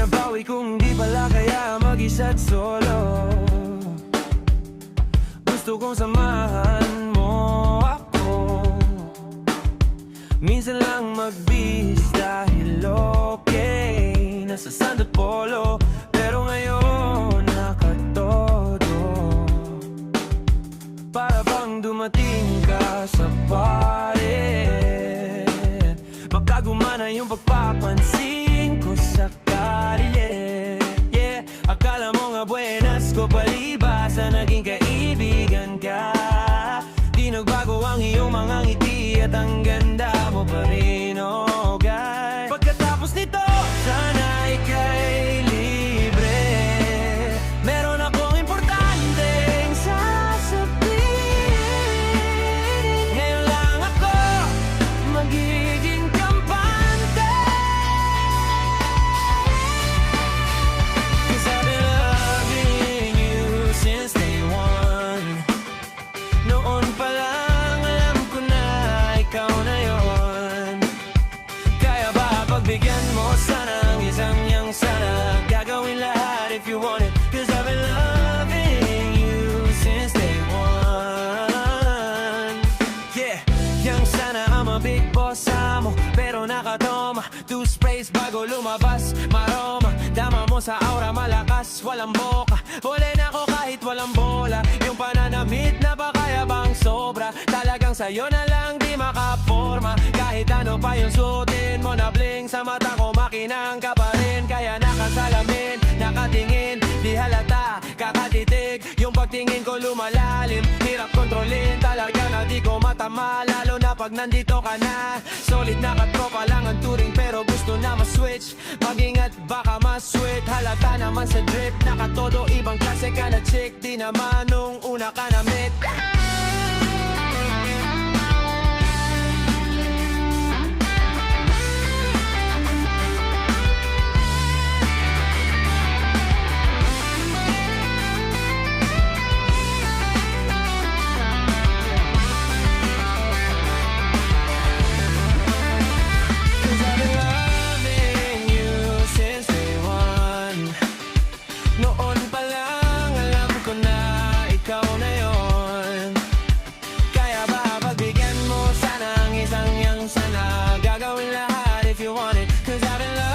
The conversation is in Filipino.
binabawi kung di pala kaya mag-isa't solo. Gusto kong samahan mo ako, minsan lang mag-bis dahil okay. Nasa Sand at Polo, pero ngayon nakatodo. Para bang dumating ka sa party, magkagumana yung pagpapansin ko sa kalye. Yeah, akala mo nga buenas ko palibasa, naging kaibigan ka. Di nagbago ang iyong mga ngiti at ang ganda mo pa rin, oh guy. Pagkatapos nito, sana ika'y libre. Meron akong importanteng sasabihin. Ngayon lang ako magiging kampante, 'cause I've been loving you since day one. Noon pa lang alam ko na ikaw na yon. Kaya ba pagbigyan mo sana ang isang yang sana? Gagawin lahat if you want it, 'cause I've been loving you since day one. Yeah, yang sana ang big boss mo, pero nakatoma 2 sprays bago lumabas. Maroma, dama mo sa aura malakas, walang boka. Bole na ako kahit walang bola. Yung pananamit na ba kaya bang sobra? Talagang sa'yo na lang di makaporma. Kahit ano pa yung suotin mo na bling, sa mata ko makinang ka pa rin. Kaya nakasalamin, nakatingin, di halata, kakatitig. Yung pagtingin ko lumalalim, hirap kontrolin. Talaga na di ko matama, lalo na pag nandito ka na. Solid na katropa lang ang turing, pero gusto na ma-switch. Mag-ingat baka ma-sweet, halata naman sa drip. Nakatodo, ibang klase ka na chick, di naman nung una ka na meet. Noon pa lang alam ko na ikaw na yon. Kaya ba pagbigyan mo sana ang isang yang sana? Gagawin lahat if you want it, 'cause I've been loving